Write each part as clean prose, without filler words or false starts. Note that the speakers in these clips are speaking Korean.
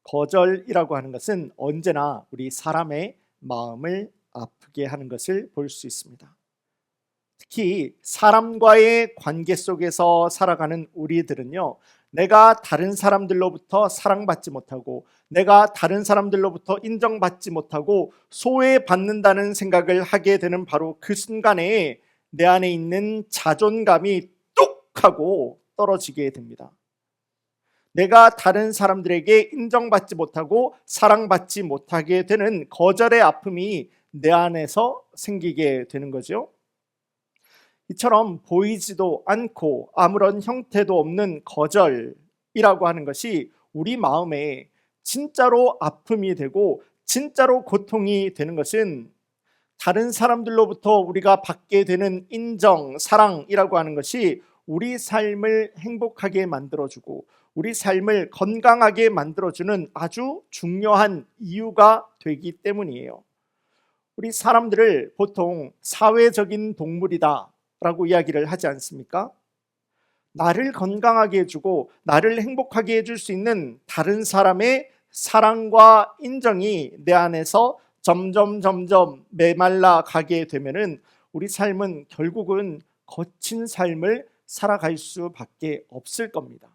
거절이라고 하는 것은 언제나 우리 사람의 마음을 아프게 하는 것을 볼 수 있습니다. 특히 사람과의 관계 속에서 살아가는 우리들은요, 내가 다른 사람들로부터 사랑받지 못하고 내가 다른 사람들로부터 인정받지 못하고 소외받는다는 생각을 하게 되는 바로 그 순간에 내 안에 있는 자존감이 뚝 하고 떨어지게 됩니다. 내가 다른 사람들에게 인정받지 못하고 사랑받지 못하게 되는 거절의 아픔이 내 안에서 생기게 되는 거죠. 이처럼 보이지도 않고 아무런 형태도 없는 거절이라고 하는 것이 우리 마음에 진짜로 아픔이 되고 진짜로 고통이 되는 것은 다른 사람들로부터 우리가 받게 되는 인정, 사랑이라고 하는 것이 우리 삶을 행복하게 만들어주고 우리 삶을 건강하게 만들어주는 아주 중요한 이유가 되기 때문이에요. 우리 사람들을 보통 사회적인 동물이다 라고 이야기를 하지 않습니까? 나를 건강하게 해주고 나를 행복하게 해줄 수 있는 다른 사람의 사랑과 인정이 내 안에서 점점 메말라 가게 되면은 우리 삶은 결국은 거친 삶을 살아갈 수밖에 없을 겁니다.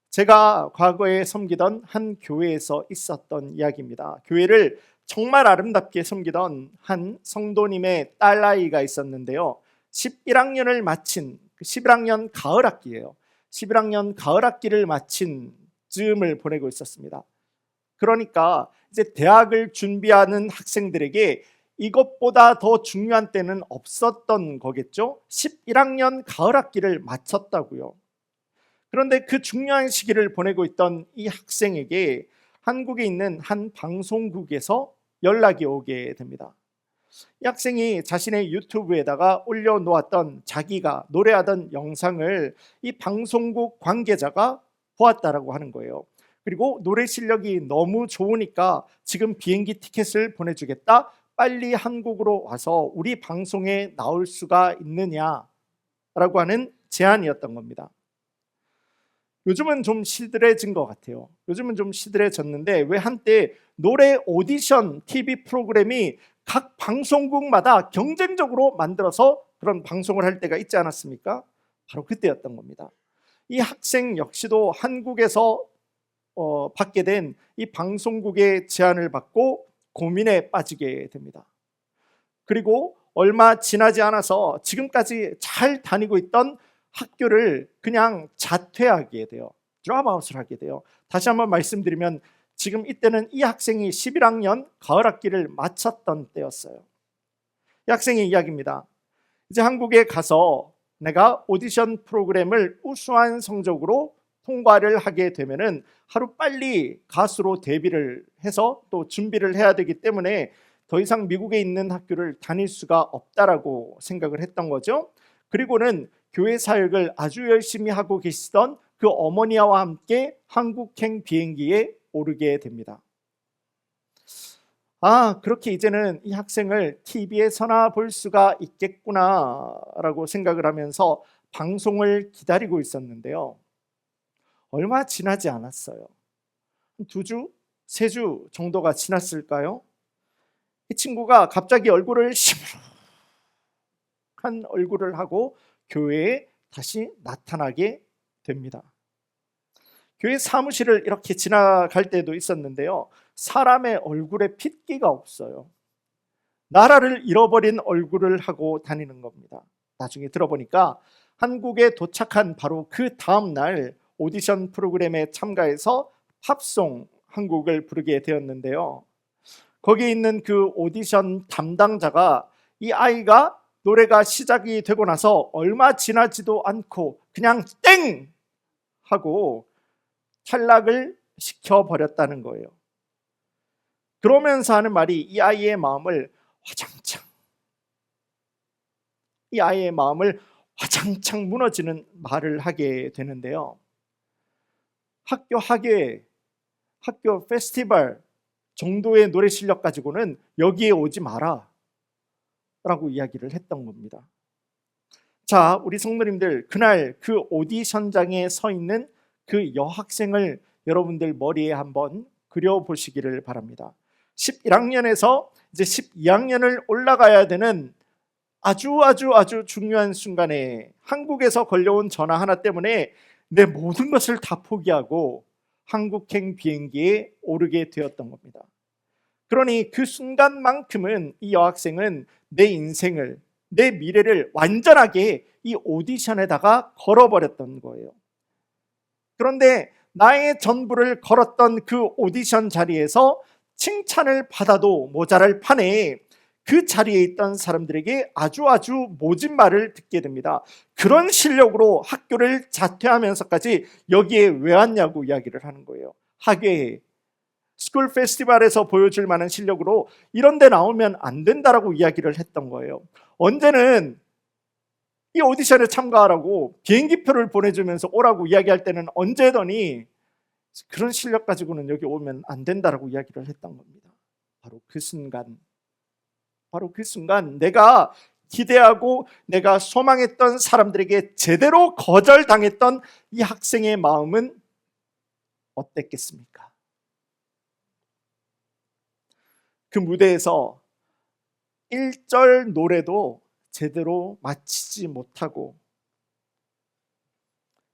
제가 과거에 섬기던 한 교회에서 있었던 이야기입니다. 교회를 정말 아름답게 섬기던 한 성도님의 딸아이가 있었는데요. 11학년을 마친 11학년 가을 학기예요. 11학년 가을 학기를 마친 즈음을 보내고 있었습니다. 그러니까 이제 대학을 준비하는 학생들에게 이것보다 더 중요한 때는 없었던 거겠죠. 11학년 가을 학기를 마쳤다고요. 그런데 그 중요한 시기를 보내고 있던 이 학생에게 한국에 있는 한 방송국에서 연락이 오게 됩니다. 이 학생이 자신의 유튜브에다가 올려놓았던 자기가 노래하던 영상을 이 방송국 관계자가 보았다라고 하는 거예요. 그리고 노래 실력이 너무 좋으니까 지금 비행기 티켓을 보내주겠다. 빨리 한국으로 와서 우리 방송에 나올 수가 있느냐라고 하는 제안이었던 겁니다. 요즘은 좀 시들해진 것 같아요. 요즘은 좀 시들해졌는데 왜 한때 노래 오디션 TV 프로그램이 각 방송국마다 경쟁적으로 만들어서 그런 방송을 할 때가 있지 않았습니까? 바로 그때였던 겁니다. 이 학생 역시도 한국에서 받게 된 이 방송국의 제안을 받고 고민에 빠지게 됩니다. 그리고 얼마 지나지 않아서 지금까지 잘 다니고 있던 학교를 그냥 자퇴하게 돼요. 드롭아웃을 하게 돼요. 다시 한번 말씀드리면 지금 이때는 이 학생이 11학년 가을 학기를 마쳤던 때였어요. 이 학생의 이야기입니다. 이제 한국에 가서 내가 오디션 프로그램을 우수한 성적으로 통과를 하게 되면은 하루빨리 가수로 데뷔를 해서 또 준비를 해야 되기 때문에 더 이상 미국에 있는 학교를 다닐 수가 없다라고 생각을 했던 거죠. 그리고는 교회 사역을 아주 열심히 하고 계시던 그 어머니와 함께 한국행 비행기에 오르게 됩니다. 그렇게 이제는 이 학생을 TV에서나 볼 수가 있겠구나라고 생각을 하면서 방송을 기다리고 있었는데요. 얼마 지나지 않았어요. 2주, 3주 정도가 지났을까요? 이 친구가 갑자기 얼굴을 시무룩한 얼굴을 하고 교회에 다시 나타나게 됩니다. 교회 사무실을 이렇게 지나갈 때도 있었는데요. 사람의 얼굴에 핏기가 없어요. 나라를 잃어버린 얼굴을 하고 다니는 겁니다. 나중에 들어보니까 한국에 도착한 바로 그 다음 날 오디션 프로그램에 참가해서 팝송 한 곡을 부르게 되었는데요. 거기에 있는 그 오디션 담당자가 이 아이가 노래가 시작이 되고 나서 얼마 지나지도 않고 그냥 땡! 하고 탈락을 시켜버렸다는 거예요. 그러면서 하는 말이 이 아이의 마음을 화장창 무너지는 말을 하게 되는데요. 학교 학예, 학교 페스티벌 정도의 노래 실력 가지고는 여기에 오지 마라 라고 이야기를 했던 겁니다. 자, 우리 성도님들, 그날 그 오디션장에 서 있는 그 여학생을 여러분들 머리에 한번 그려보시기를 바랍니다. 11학년에서 이제 12학년을 올라가야 되는 아주 중요한 순간에 한국에서 걸려온 전화 하나 때문에 내 모든 것을 다 포기하고 한국행 비행기에 오르게 되었던 겁니다. 그러니 그 순간만큼은 이 여학생은 내 인생을, 내 미래를 완전하게 이 오디션에다가 걸어버렸던 거예요. 그런데 나의 전부를 걸었던 그 오디션 자리에서 칭찬을 받아도 모자랄 판에 그 자리에 있던 사람들에게 아주 모진 말을 듣게 됩니다. 그런 실력으로 학교를 자퇴하면서까지 여기에 왜 왔냐고 이야기를 하는 거예요. 학회에, 스쿨 페스티벌에서 보여줄 만한 실력으로 이런 데 나오면 안 된다라고 이야기를 했던 거예요. 언제는 이 오디션에 참가하라고 비행기표를 보내주면서 오라고 이야기할 때는 언제더니 그런 실력 가지고는 여기 오면 안 된다라고 이야기를 했던 겁니다. 바로 그 순간 내가 기대하고 내가 소망했던 사람들에게 제대로 거절당했던 이 학생의 마음은 어땠겠습니까? 그 무대에서 1절 노래도 제대로 마치지 못하고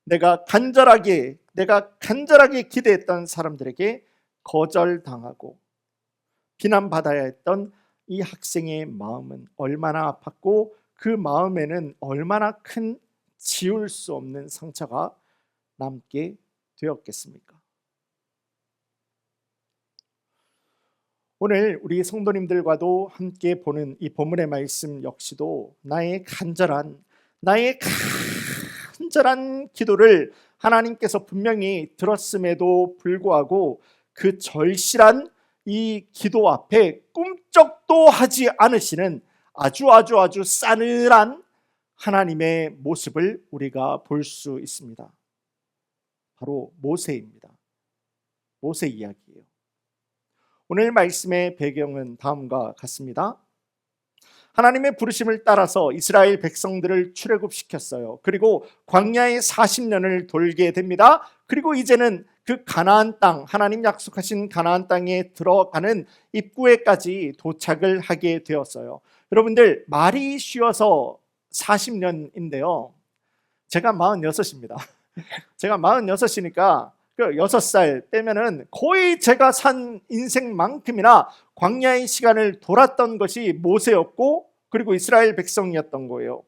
내가 간절하게 기대했던 사람들에게 거절당하고 비난받아야 했던 이 학생의 마음은 얼마나 아팠고 그 마음에는 얼마나 큰 지울 수 없는 상처가 남게 되었겠습니까? 오늘 우리 성도님들과도 함께 보는 이 본문의 말씀 역시도 나의 간절한 기도를 하나님께서 분명히 들었음에도 불구하고 그 절실한 이 기도 앞에 꿈쩍도 하지 않으시는 아주 싸늘한 하나님의 모습을 우리가 볼 수 있습니다. 바로 모세입니다. 모세 이야기예요. 오늘 말씀의 배경은 다음과 같습니다. 하나님의 부르심을 따라서 이스라엘 백성들을 출애굽시켰어요. 그리고 광야의 40년을 돌게 됩니다. 그리고 이제는 그 가나안 땅, 하나님 약속하신 가나안 땅에 들어가는 입구에까지 도착을 하게 되었어요. 여러분들, 말이 쉬워서 40년인데요. 제가 46입니다. 제가 46이니까 그 6살 빼면은 거의 제가 산 인생만큼이나 광야의 시간을 돌았던 것이 모세였고 그리고 이스라엘 백성이었던 거예요.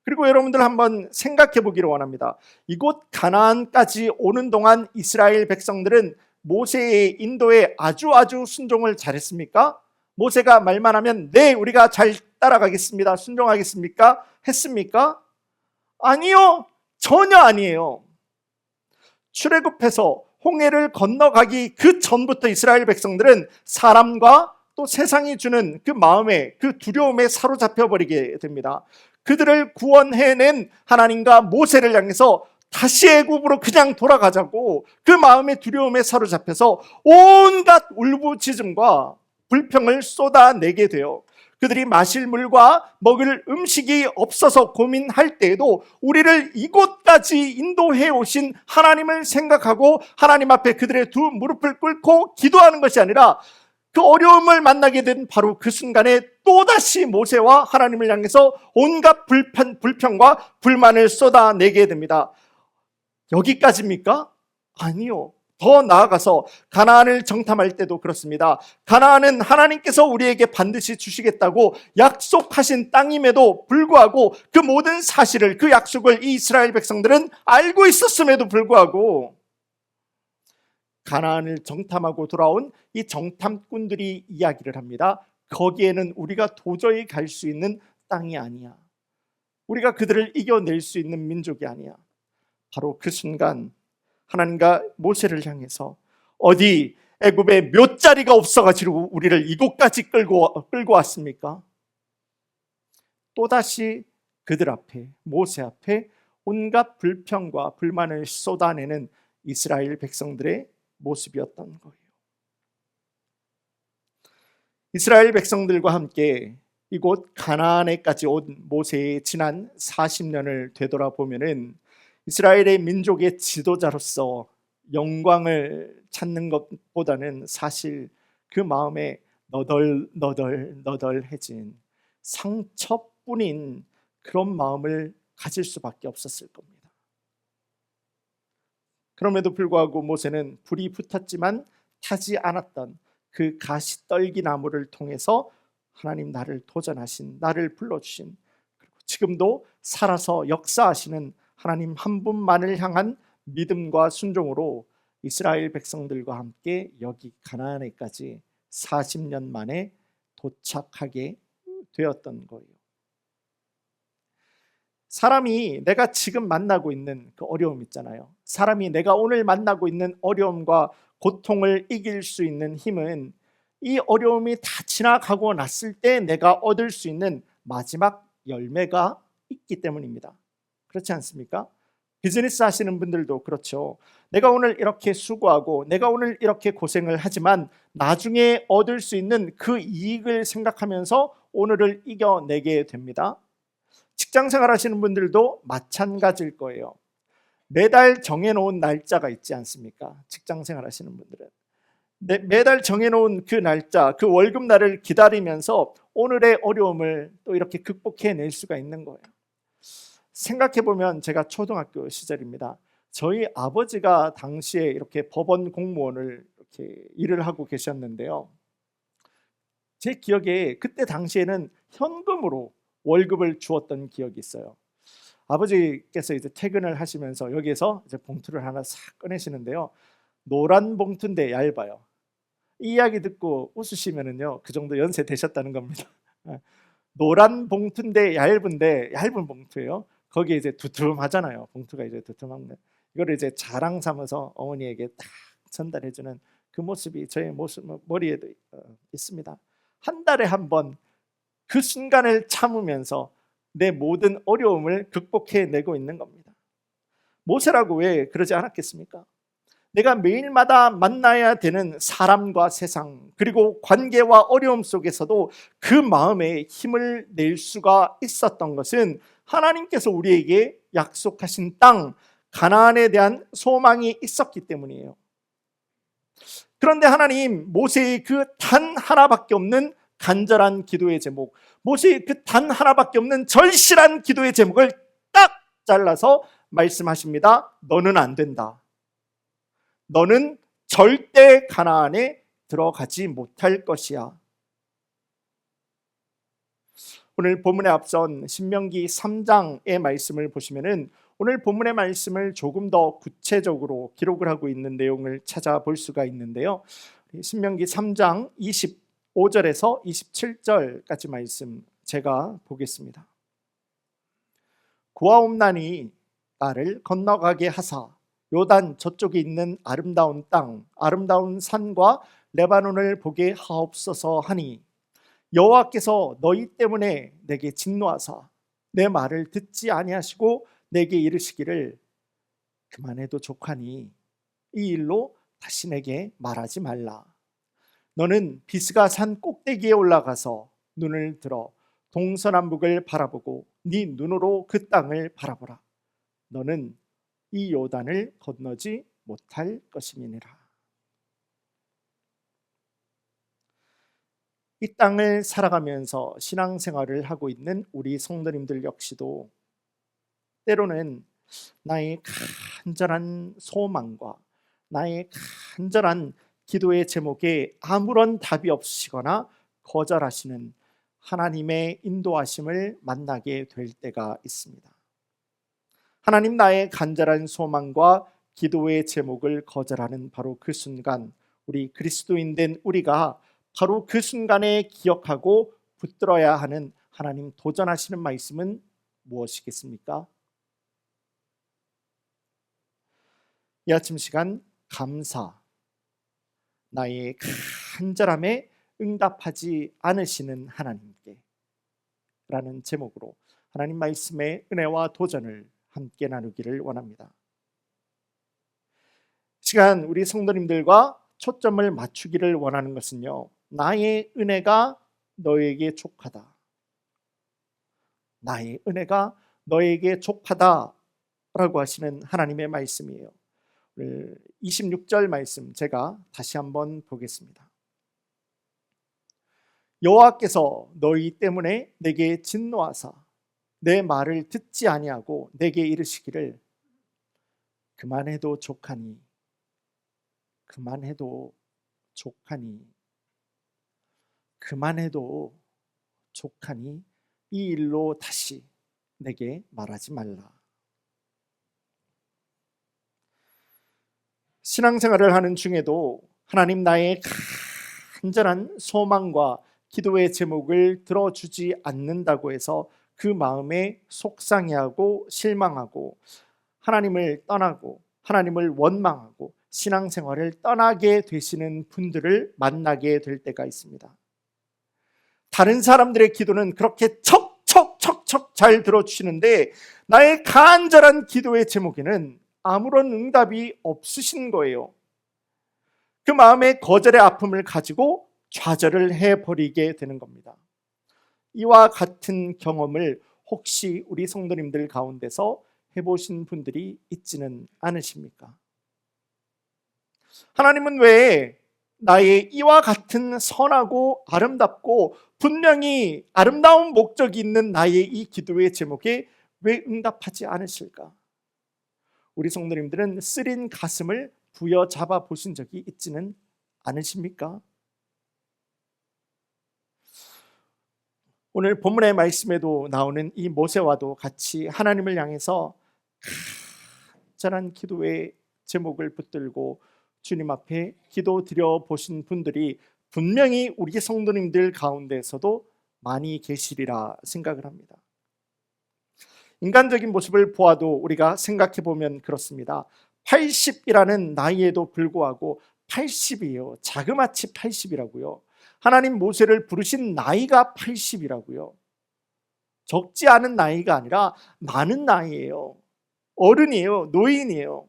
그리고 여러분들 한번 생각해 보기를 원합니다. 이곳 가나안까지 오는 동안 이스라엘 백성들은 모세의 인도에 아주 순종을 잘했습니까? 모세가 말만 하면 네, 우리가 잘 따라가겠습니다, 순종하겠습니까? 했습니까? 아니요, 전혀 아니에요. 출애굽해서 홍해를 건너가기 그 전부터 이스라엘 백성들은 사람과 또 세상이 주는 그 마음에, 그 두려움에 사로잡혀 버리게 됩니다. 그들을 구원해낸 하나님과 모세를 향해서 다시 애굽으로 그냥 돌아가자고 그 마음의 두려움에 사로잡혀서 온갖 울부짖음과 불평을 쏟아내게 돼요. 그들이 마실 물과 먹을 음식이 없어서 고민할 때에도 우리를 이곳까지 인도해 오신 하나님을 생각하고 하나님 앞에 그들의 두 무릎을 꿇고 기도하는 것이 아니라 그 어려움을 만나게 된 바로 그 순간에 또다시 모세와 하나님을 향해서 온갖 불평과 불만을 쏟아내게 됩니다. 여기까지입니까? 아니요. 더 나아가서 가나안을 정탐할 때도 그렇습니다. 가나안은 하나님께서 우리에게 반드시 주시겠다고 약속하신 땅임에도 불구하고 그 모든 사실을, 그 약속을 이 이스라엘 백성들은 알고 있었음에도 불구하고 가나안을 정탐하고 돌아온 이 정탐꾼들이 이야기를 합니다. 거기에는 우리가 도저히 갈 수 있는 땅이 아니야. 우리가 그들을 이겨낼 수 있는 민족이 아니야. 바로 그 순간 하나님과 모세를 향해서 어디 애굽에 몇 자리가 없어가지고 우리를 이곳까지 끌고 왔습니까? 또다시 그들 앞에, 모세 앞에 온갖 불평과 불만을 쏟아내는 이스라엘 백성들의 모습이었던 거예요. 이스라엘 백성들과 함께 이곳 가나안에까지 온 모세의 지난 40년을 되돌아보면은 이스라엘의 민족의 지도자로서 영광을 찾는 것보다는 사실 그 마음에 너덜너덜해진 상처뿐인 그런 마음을 가질 수밖에 없었을 겁니다. 그럼에도 불구하고 모세는 불이 붙었지만 타지 않았던 그 가시떨기 나무를 통해서 하나님 나를 도전하신, 나를 불러주신, 그리고 지금도 살아서 역사하시는 하나님 한 분만을 향한 믿음과 순종으로 이스라엘 백성들과 함께 여기 가나안에까지 40년 만에 도착하게 되었던 거예요. 사람이 내가 지금 만나고 있는 그 어려움 있잖아요. 사람이 내가 오늘 만나고 있는 어려움과 고통을 이길 수 있는 힘은 이 어려움이 다 지나가고 났을 때 내가 얻을 수 있는 마지막 열매가 있기 때문입니다. 그렇지 않습니까? 비즈니스 하시는 분들도 그렇죠. 내가 오늘 이렇게 수고하고 내가 오늘 이렇게 고생을 하지만 나중에 얻을 수 있는 그 이익을 생각하면서 오늘을 이겨내게 됩니다. 직장 생활 하시는 분들도 마찬가지일 거예요. 매달 정해놓은 날짜가 있지 않습니까? 직장 생활 하시는 분들은 매달 정해놓은 그 날짜, 그 월급날을 기다리면서 오늘의 어려움을 또 이렇게 극복해낼 수가 있는 거예요. 생각해보면 제가 초등학교 시절입니다. 저희 아버지가 당시에 이렇게 법원 공무원을 이렇게 일을 하고 계셨는데요. 제 기억에 그때 당시에는 현금으로 월급을 주었던 기억이 있어요. 아버지께서 이제 퇴근을 하시면서 여기에서 이제 봉투를 하나 싹 꺼내시는데요. 노란 봉투인데 얇아요. 이 이야기 듣고 웃으시면은요, 그 정도 연세 되셨다는 겁니다. 노란 봉투인데 얇은 봉투예요. 거기에 이제 두툼하잖아요. 봉투가 이제 두툼한데 이거를 이제 자랑 삼아서 어머니에게 딱 전달해주는 그 모습이 저의 머리에도 있습니다. 한 달에 한 번 그 순간을 참으면서 내 모든 어려움을 극복해내고 있는 겁니다. 모세라고 왜 그러지 않았겠습니까? 내가 매일마다 만나야 되는 사람과 세상 그리고 관계와 어려움 속에서도 그 마음에 힘을 낼 수가 있었던 것은 하나님께서 우리에게 약속하신 땅 가나안에 대한 소망이 있었기 때문이에요. 그런데 하나님 모세의 그 단 하나밖에 없는 간절한 기도의 제목, 모세의 그 단 하나밖에 없는 절실한 기도의 제목을 딱 잘라서 말씀하십니다. 너는 안 된다. 너는 절대 가나안에 들어가지 못할 것이야. 오늘 본문에 앞선 신명기 3장의 말씀을 보시면은 오늘 본문의 말씀을 조금 더 구체적으로 기록을 하고 있는 내용을 찾아볼 수가 있는데요. 신명기 3장 25절에서 27절까지 말씀 제가 보겠습니다. 구하옵나니 나를 건너가게 하사 요단 저쪽에 있는 아름다운 땅, 아름다운 산과 레바논을 보게 하옵소서 하니 여호와께서 너희 때문에 내게 진노하사 내 말을 듣지 아니하시고 내게 이르시기를 그만해도 족하니 이 일로 다시 내게 말하지 말라. 너는 비스가 산 꼭대기에 올라가서 눈을 들어 동서남북을 바라보고 네 눈으로 그 땅을 바라보라. 너는 이 요단을 건너지 못할 것임이니라. 이 땅을 살아가면서 신앙생활을 하고 있는 우리 성도님들 역시도 때로는 나의 간절한 소망과 나의 간절한 기도의 제목에 아무런 답이 없으시거나 거절하시는 하나님의 인도하심을 만나게 될 때가 있습니다. 하나님 나의 간절한 소망과 기도의 제목을 거절하는 바로 그 순간 우리 그리스도인 된 우리가 바로 그 순간에 기억하고 붙들어야 하는 하나님 도전하시는 말씀은 무엇이겠습니까? 이 아침 시간 감사, 나의 간절함에 응답하지 않으시는 하나님께 라는 제목으로 하나님 말씀의 은혜와 도전을 함께 나누기를 원합니다. 시간 우리 성도님들과 초점을 맞추기를 원하는 것은요, 나의 은혜가 너에게 족하다, 나의 은혜가 너에게 족하다라고 하시는 하나님의 말씀이에요. 26절 말씀 제가 다시 한번 보겠습니다. 여호와께서 너희 때문에 내게 진노하사 내 말을 듣지 아니하고 내게 이르시기를 그만해도 족하니 그만해도 족하니 그만해도 족하니 이 일로 다시 내게 말하지 말라. 신앙생활을 하는 중에도 하나님 나의 간절한 소망과 기도의 제목을 들어주지 않는다고 해서 그 마음에 속상해하고 실망하고 하나님을 떠나고 하나님을 원망하고 신앙생활을 떠나게 되시는 분들을 만나게 될 때가 있습니다. 다른 사람들의 기도는 그렇게 척척척척 잘 들어주시는데 나의 간절한 기도의 제목에는 아무런 응답이 없으신 거예요. 그 마음의 거절의 아픔을 가지고 좌절을 해버리게 되는 겁니다. 이와 같은 경험을 혹시 우리 성도님들 가운데서 해보신 분들이 있지는 않으십니까? 하나님은 왜 나의 이와 같은 선하고 아름답고 분명히 아름다운 목적이 있는 나의 이 기도의 제목에 왜 응답하지 않으실까? 우리 성도님들은 쓰린 가슴을 부여잡아 보신 적이 있지는 않으십니까? 오늘 본문의 말씀에도 나오는 이 모세와도 같이 하나님을 향해서 간절한 기도의 제목을 붙들고 주님 앞에 기도 드려 보신 분들이 분명히 우리 성도님들 가운데서도 많이 계시리라 생각을 합니다. 인간적인 모습을 보아도 우리가 생각해 보면 그렇습니다. 80이라는 나이에도 불구하고 80이에요. 자그마치 80이라고요. 하나님 모세를 부르신 나이가 80이라고요. 적지 않은 나이가 아니라 많은 나이예요. 어른이에요. 노인이에요.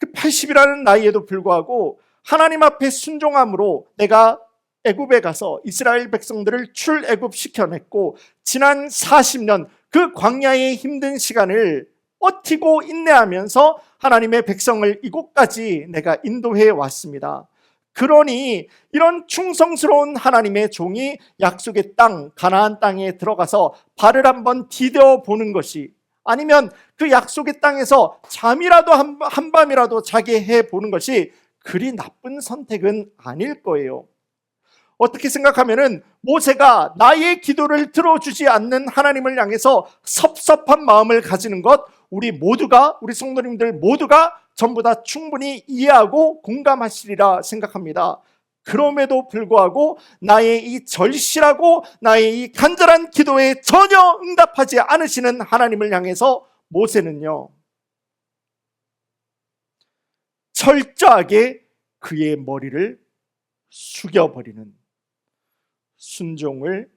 그 80이라는 나이에도 불구하고 하나님 앞에 순종함으로 내가 애굽에 가서 이스라엘 백성들을 출애굽시켜냈고 지난 40년 그 광야의 힘든 시간을 버티고 인내하면서 하나님의 백성을 이곳까지 내가 인도해 왔습니다. 그러니 이런 충성스러운 하나님의 종이 약속의 땅 가나안 땅에 들어가서 발을 한번 디뎌 보는 것이 아니면 그 약속의 땅에서 잠이라도 한밤이라도 자게 해 보는 것이 그리 나쁜 선택은 아닐 거예요. 어떻게 생각하면은 모세가 나의 기도를 들어주지 않는 하나님을 향해서 섭섭한 마음을 가지는 것 우리 모두가 우리 성도님들 모두가 전부 다 충분히 이해하고 공감하시리라 생각합니다. 그럼에도 불구하고 나의 이 절실하고 나의 이 간절한 기도에 전혀 응답하지 않으시는 하나님을 향해서 모세는요 철저하게 그의 머리를 숙여버리는 순종을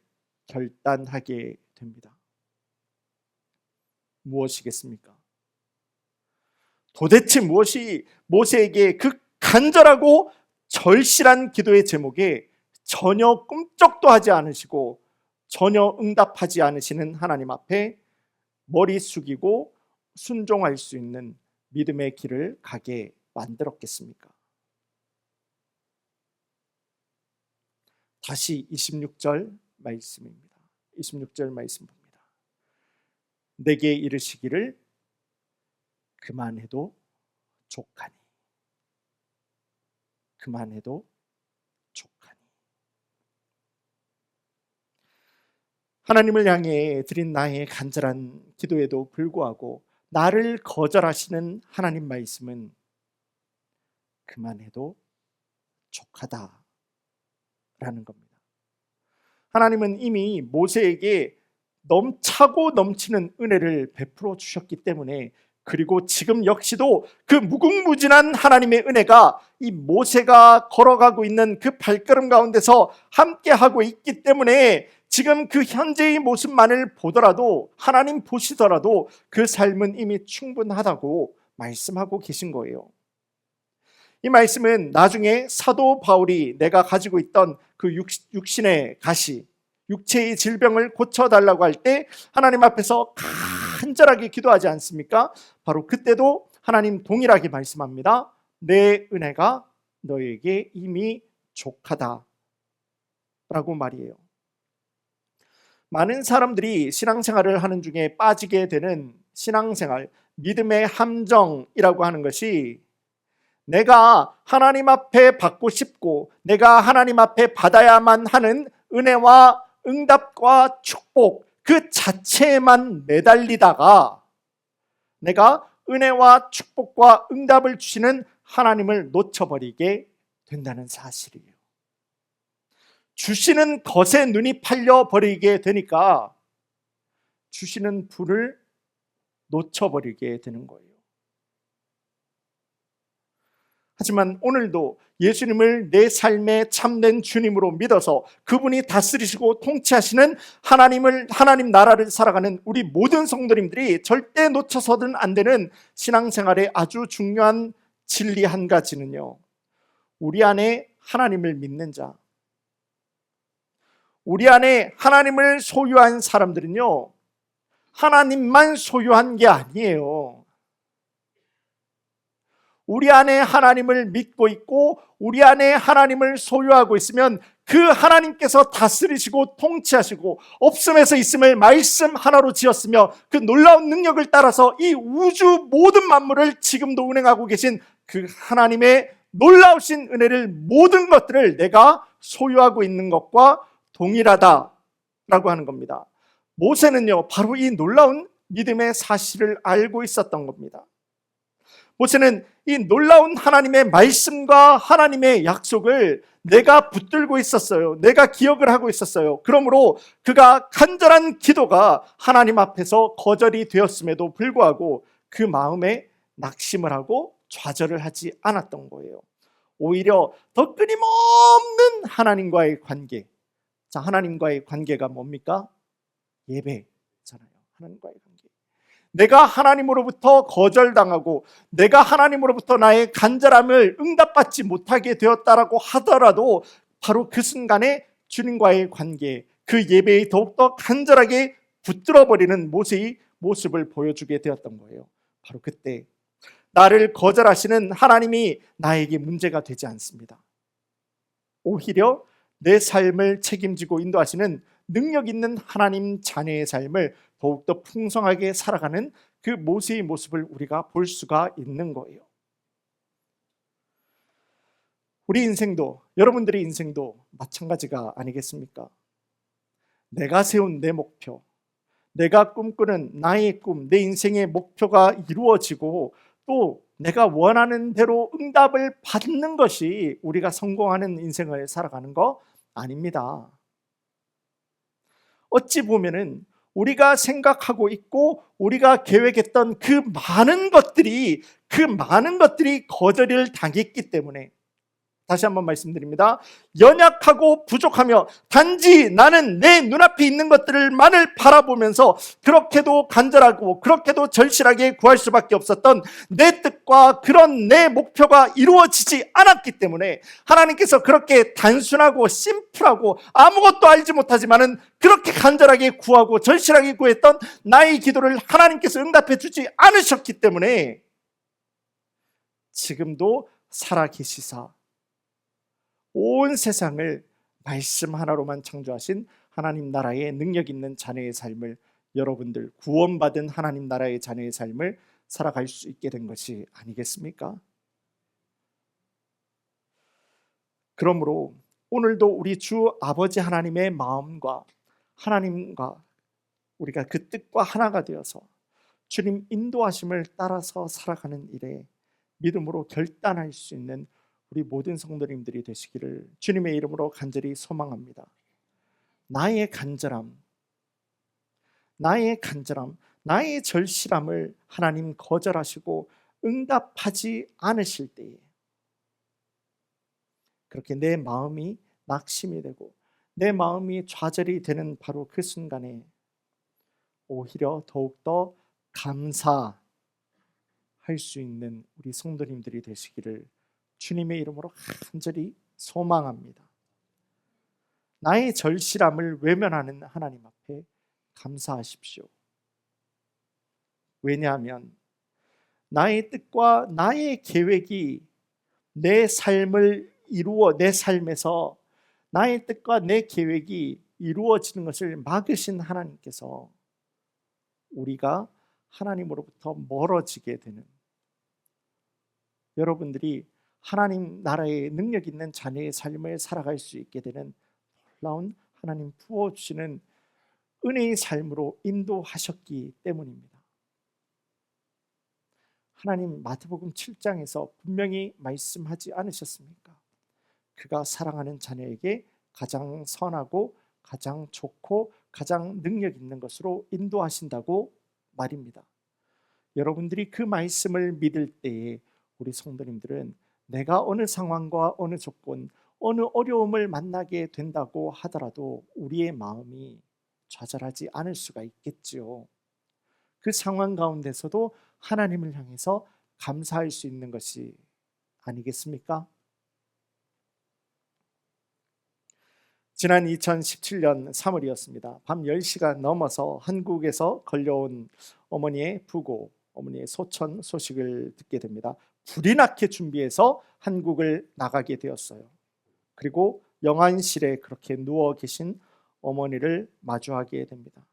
결단하게 됩니다. 무엇이겠습니까? 도대체 무엇이 모세에게 그 간절하고 절실한 기도의 제목에 전혀 꿈쩍도 하지 않으시고 전혀 응답하지 않으시는 하나님 앞에 머리 숙이고 순종할 수 있는 믿음의 길을 가게 만들었겠습니까? 다시 26절 말씀입니다. 26절 말씀 봅니다. 내게 이르시기를 그만해도 족하니 그만해도 족하니. 하나님을 향해 드린 나의 간절한 기도에도 불구하고 나를 거절하시는 하나님 말씀은 그만해도 족하다라는 겁니다. 하나님은 이미 모세에게 차고 넘치는 은혜를 베풀어 주셨기 때문에 그리고 지금 역시도 그 무궁무진한 하나님의 은혜가 이 모세가 걸어가고 있는 그 발걸음 가운데서 함께하고 있기 때문에 지금 그 현재의 모습만을 보더라도 하나님 보시더라도 그 삶은 이미 충분하다고 말씀하고 계신 거예요. 이 말씀은 나중에 사도 바울이 내가 가지고 있던 그 육신의 가시 육체의 질병을 고쳐달라고 할 때 하나님 앞에서 간절하게 기도하지 않습니까? 바로 그때도 하나님 동일하게 말씀합니다. 내 은혜가 너에게 이미 족하다 라고 말이에요. 많은 사람들이 신앙생활을 하는 중에 빠지게 되는 신앙생활, 믿음의 함정이라고 하는 것이 내가 하나님 앞에 받고 싶고 내가 하나님 앞에 받아야만 하는 은혜와 응답과 축복 그 자체에만 매달리다가 내가 은혜와 축복과 응답을 주시는 하나님을 놓쳐버리게 된다는 사실이에요. 주시는 것에 눈이 팔려버리게 되니까 주시는 분을 놓쳐버리게 되는 거예요. 하지만 오늘도 예수님을 내 삶의 참된 주님으로 믿어서 그분이 다스리시고 통치하시는 하나님 나라를 살아가는 우리 모든 성도님들이 절대 놓쳐서는 안 되는 신앙생활의 아주 중요한 진리 한 가지는요, 우리 안에 하나님을 믿는 자, 우리 안에 하나님을 소유한 사람들은요, 하나님만 소유한 게 아니에요. 우리 안에 하나님을 믿고 있고 우리 안에 하나님을 소유하고 있으면 그 하나님께서 다스리시고 통치하시고 없음에서 있음을 말씀 하나로 지었으며 그 놀라운 능력을 따라서 이 우주 모든 만물을 지금도 운행하고 계신 그 하나님의 놀라우신 은혜를 모든 것들을 내가 소유하고 있는 것과 동일하다라고 하는 겁니다. 모세는요 바로 이 놀라운 믿음의 사실을 알고 있었던 겁니다. 모세는 이 놀라운 하나님의 말씀과 하나님의 약속을 내가 붙들고 있었어요. 내가 기억을 하고 있었어요. 그러므로 그가 간절한 기도가 하나님 앞에서 거절이 되었음에도 불구하고 그 마음에 낙심을 하고 좌절을 하지 않았던 거예요. 오히려 더 끊임없는 하나님과의 관계. 자, 하나님과의 관계가 뭡니까? 예배잖아요. 하나님과의 관계. 내가 하나님으로부터 거절당하고 내가 하나님으로부터 나의 간절함을 응답받지 못하게 되었다라고 하더라도 바로 그 순간에 주님과의 관계, 그 예배에 더욱더 간절하게 붙들어버리는 모세의 모습을 보여주게 되었던 거예요. 바로 그때 나를 거절하시는 하나님이 나에게 문제가 되지 않습니다. 오히려 내 삶을 책임지고 인도하시는 능력 있는 하나님 자녀의 삶을 더욱더 풍성하게 살아가는 그 모세의 모습을 우리가 볼 수가 있는 거예요. 우리 인생도, 여러분들의 인생도 마찬가지가 아니겠습니까? 내가 세운 내 목표, 내가 꿈꾸는 나의 꿈, 내 인생의 목표가 이루어지고 또 내가 원하는 대로 응답을 받는 것이 우리가 성공하는 인생을 살아가는 거 아닙니다. 어찌 보면은 우리가 생각하고 있고 우리가 계획했던 그 많은 것들이 거절을 당했기 때문에, 다시 한번 말씀드립니다. 연약하고 부족하며 단지 나는 내 눈앞에 있는 것들만을 바라보면서 그렇게도 간절하고 그렇게도 절실하게 구할 수밖에 없었던 내 뜻과 그런 내 목표가 이루어지지 않았기 때문에 하나님께서 그렇게 단순하고 심플하고 아무것도 알지 못하지만은 그렇게 간절하게 구하고 절실하게 구했던 나의 기도를 하나님께서 응답해 주지 않으셨기 때문에 지금도 살아계시사 온 세상을 말씀 하나로만 창조하신 하나님 나라의 능력 있는 자녀의 삶을, 여러분들 구원받은 하나님 나라의 자녀의 삶을 살아갈 수 있게 된 것이 아니겠습니까? 그러므로 오늘도 우리 주 아버지 하나님의 마음과 하나님과 우리가 그 뜻과 하나가 되어서 주님 인도하심을 따라서 살아가는 일에 믿음으로 결단할 수 있는 우리 모든 성도님들이 되시기를 주님의 이름으로 간절히 소망합니다. 나의 간절함, 나의 절실함을 하나님 거절하시고 응답하지 않으실 때에 그렇게 내 마음이 낙심이 되고 내 마음이 좌절이 되는 바로 그 순간에 오히려 더욱더 감사할 수 있는 우리 성도님들이 되시기를 주님의 이름으로 간절히 소망합니다. 나의 절실함을 외면하는 하나님 앞에 감사하십시오. 왜냐하면 나의 뜻과 나의 계획이 내 삶에서 나의 뜻과 내 계획이 이루어지는 것을 막으신 하나님께서 우리가 하나님으로부터 멀어지게 되는, 여러분들이 하나님 나라의 능력 있는 자녀의 삶을 살아갈 수 있게 되는 놀라운 하나님 부어주시는 은혜의 삶으로 인도하셨기 때문입니다. 하나님 마태복음 7장에서 분명히 말씀하지 않으셨습니까? 그가 사랑하는 자녀에게 가장 선하고 가장 좋고 가장 능력 있는 것으로 인도하신다고 말입니다. 여러분들이 그 말씀을 믿을 때에 우리 성도님들은 내가 어느 상황과 어느 조건, 어느 어려움을 만나게 된다고 하더라도 우리의 마음이 좌절하지 않을 수가 있겠지요. 그 상황 가운데서도 하나님을 향해서 감사할 수 있는 것이 아니겠습니까? 지난 2017년 3월이었습니다. 밤 10시가 넘어서 한국에서 걸려온 어머니의 부고, 어머니의 소천 소식을 듣게 됩니다. 불이 나게 준비해서 한국을 나가게 되었어요. 그리고 영안실에 그렇게 누워 계신 어머니를 마주하게 됩니다.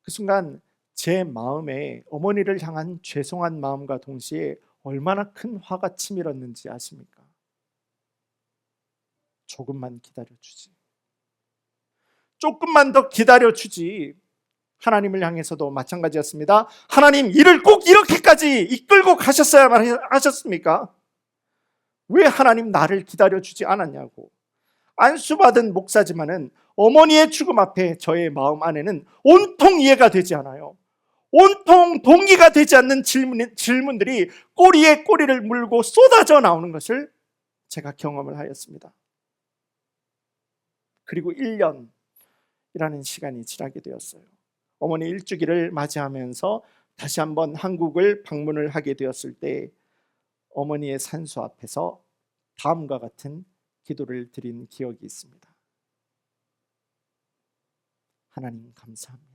그 순간 제 마음에 어머니를 향한 죄송한 마음과 동시에 얼마나 큰 화가 치밀었는지 아십니까? 조금만 기다려주지, 조금만 더 기다려주지. 하나님을 향해서도 마찬가지였습니다. 하나님, 일을 꼭 이렇게까지 이끌고 가셨어야만 하셨습니까? 왜 하나님 나를 기다려주지 않았냐고. 안수받은 목사지만은 어머니의 죽음 앞에 저의 마음 안에는 온통 이해가 되지 않아요. 온통 동의가 되지 않는 질문들이 꼬리에 꼬리를 물고 쏟아져 나오는 것을 제가 경험을 하였습니다. 그리고 1년이라는 시간이 지나게 되었어요. 어머니 일주기를 맞이하면서 다시 한번 한국을 방문을 하게 되었을 때 어머니의 산소 앞에서 다음과 같은 기도를 드린 기억이 있습니다. 하나님 감사합니다.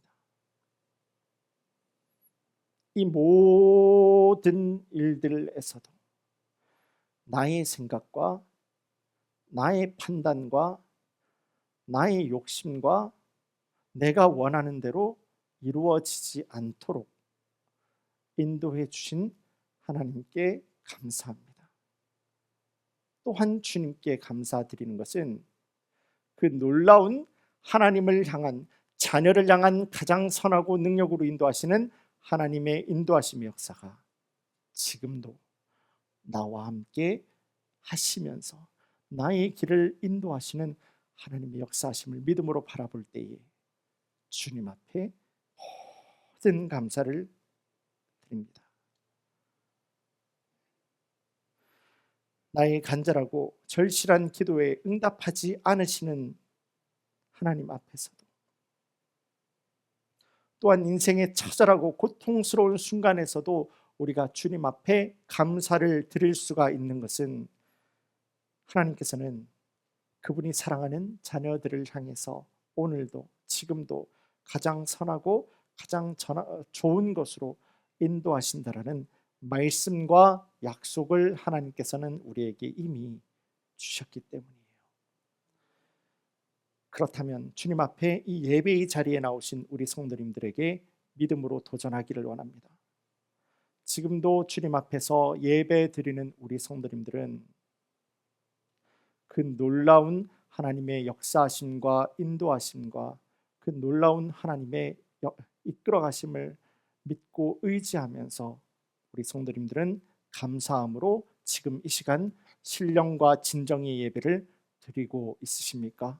이 모든 일들에서도 나의 생각과 나의 판단과 나의 욕심과 내가 원하는 대로 이루어지지 않도록 인도해 주신 하나님께 감사합니다. 또한 주님께 감사드리는 것은 그 놀라운 하나님을 향한, 자녀를 향한 가장 선하고 능력으로 인도하시는 하나님의 인도하심의 역사가 지금도 나와 함께 하시면서 나의 길을 인도하시는 하나님의 역사하심을 믿음으로 바라볼 때에 주님 앞에 모든 감사를 드립니다. 나의 간절하고 절실한 기도에 응답하지 않으시는 하나님 앞에서도, 또한 인생의 처절하고 고통스러운 순간에서도 우리가 주님 앞에 감사를 드릴 수가 있는 것은 하나님께서는 그분이 사랑하는 자녀들을 향해서 오늘도 지금도 가장 선하고 가장 좋은 것으로 인도하신다라는 말씀과 약속을 하나님께서는 우리에게 이미 주셨기 때문이에요. 그렇다면 주님 앞에 이 예배의 자리에 나오신 우리 성도님들에게 믿음으로 도전하기를 원합니다. 지금도 주님 앞에서 예배 드리는 우리 성도님들은 그 놀라운 하나님의 역사하심과 인도하심과 그 놀라운 하나님의 이끌어가심을 믿고 의지하면서 우리 성도님들은 감사함으로 지금 이 시간 신령과 진정의 예배를 드리고 있으십니까?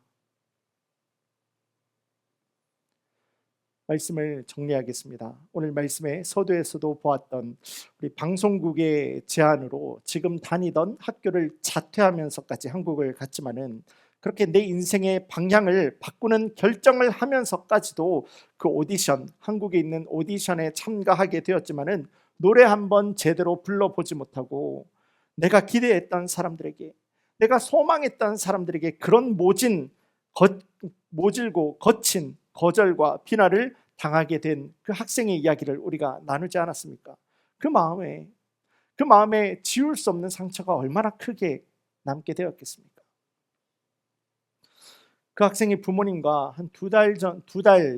말씀을 정리하겠습니다. 오늘 말씀에 서두에서도 보았던 우리 방송국의 제안으로 지금 다니던 학교를 자퇴하면서까지 한국을 갔지만은 그렇게 내 인생의 방향을 바꾸는 결정을 하면서까지도 그 오디션, 한국에 있는 오디션에 참가하게 되었지만은 노래 한번 제대로 불러보지 못하고 내가 기대했던 사람들에게, 내가 소망했던 사람들에게 그런 모진 모질고 거친 거절과 비난을 당하게 된 그 학생의 이야기를 우리가 나누지 않았습니까? 그 마음에 지울 수 없는 상처가 얼마나 크게 남게 되었겠습니까? 그 학생의 부모님과 한 두 달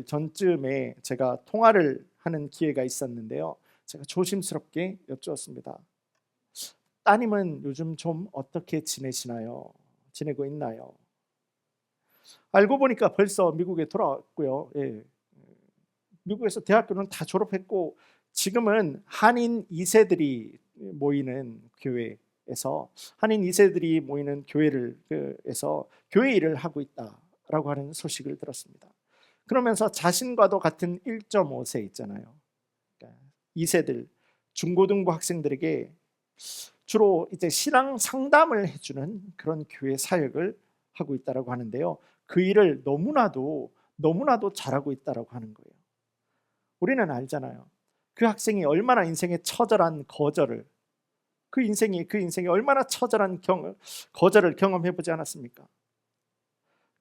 전쯤에 제가 통화를 하는 기회가 있었는데요. 제가 조심스럽게 여쭈었습니다. 따님은 요즘 좀 어떻게 지내시나요? 지내고 있나요? 알고 보니까 벌써 미국에 돌아왔고요. 예. 미국에서 대학교는 다 졸업했고 지금은 한인 2세들이 모이는 교회에서 한인 2세들이 모이는 교회에서 교회 일을 하고 있다라고 하는 소식을 들었습니다. 그러면서 자신과도 같은 1.5세 있잖아요. 그러니까 2세들 중고등부 학생들에게 주로 이제 신앙 상담을 해주는 그런 교회 사역을 하고 있다라고 하는데요. 그 일을 너무나도 잘하고 있다라고 하는 거예요. 우리는 알잖아요. 그 학생이 얼마나 인생의 처절한 거절을 그 인생이 얼마나 처절한 거절을 경험해 보지 않았습니까?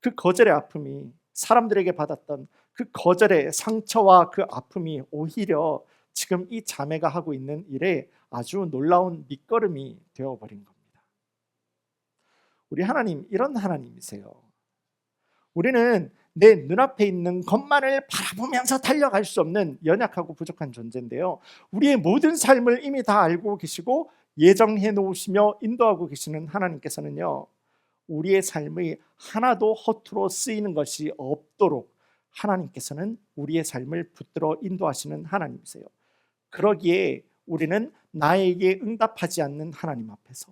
그 거절의 아픔이 사람들에게 받았던 그 거절의 상처와 그 아픔이 오히려 지금 이 자매가 하고 있는 일에 아주 놀라운 밑거름이 되어버린 겁니다. 우리 하나님 이런 하나님이세요. 우리는 내 눈앞에 있는 것만을 바라보면서 달려갈 수 없는 연약하고 부족한 존재인데요. 우리의 모든 삶을 이미 다 알고 계시고 예정해 놓으시며 인도하고 계시는 하나님께서는요. 우리의 삶이 하나도 허투루 쓰이는 것이 없도록 하나님께서는 우리의 삶을 붙들어 인도하시는 하나님이세요. 그러기에 우리는 나에게 응답하지 않는 하나님 앞에서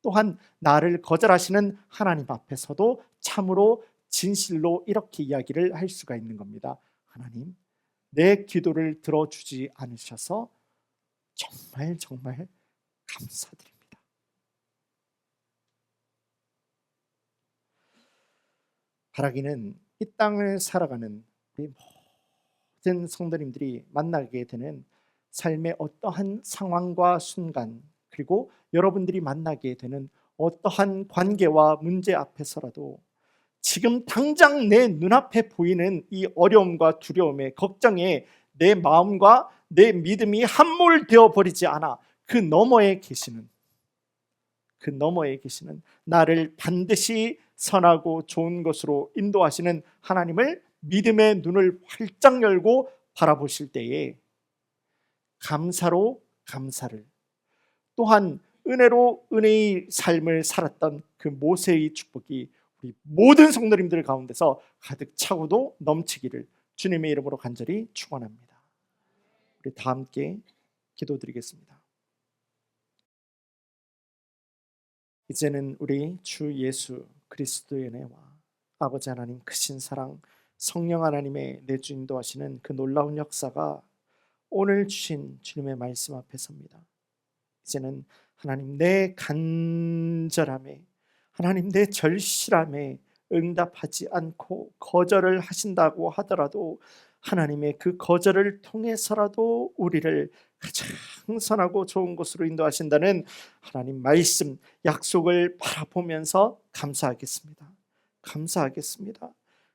또한 나를 거절하시는 하나님 앞에서도 참으로 진실로 이렇게 이야기를 할 수가 있는 겁니다. 하나님, 내 기도를 들어주지 않으셔서 정말 감사드립니다. 바라기는 이 땅을 살아가는 우리 모든 성도님들이 만나게 되는 삶의 어떠한 상황과 순간, 그리고 여러분들이 만나게 되는 어떠한 관계와 문제 앞에서라도 지금 당장 내 눈앞에 보이는 이 어려움과 두려움에 걱정에 내 마음과 내 믿음이 함몰되어 버리지 않아 그 너머에 계시는 나를 반드시 선하고 좋은 것으로 인도하시는 하나님을 믿음의 눈을 활짝 열고 바라보실 때에 감사로 감사를, 또한 은혜로 은혜의 삶을 살았던 그 모세의 축복이 우리 모든 성도님들 가운데서 가득 차고도 넘치기를 주님의 이름으로 간절히 축원합니다. 우리 다 함께 기도드리겠습니다. 이제는 우리 주 예수 그리스도의 은혜와 아버지 하나님 크신 사랑, 성령 하나님의 내주 인도하시는 그 놀라운 역사가 오늘 주신 주님의 말씀 앞에 섭니다. 이제는 하나님 내 간절함에, 하나님 내 절실함에 응답하지 않고 거절을 하신다고 하더라도 하나님의 그 거절을 통해서라도 우리를 가장 선하고 좋은 곳으로 인도하신다는 하나님 말씀, 약속을 바라보면서 감사하겠습니다.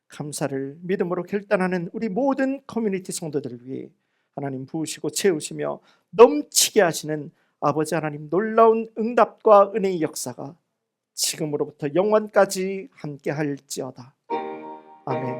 감사를 믿음으로 결단하는 우리 모든 커뮤니티 성도들을 위해 하나님 부으시고 채우시며 넘치게 하시는 아버지 하나님 놀라운 응답과 은혜의 역사가 지금으로부터 영원까지 함께 할지어다. 아멘.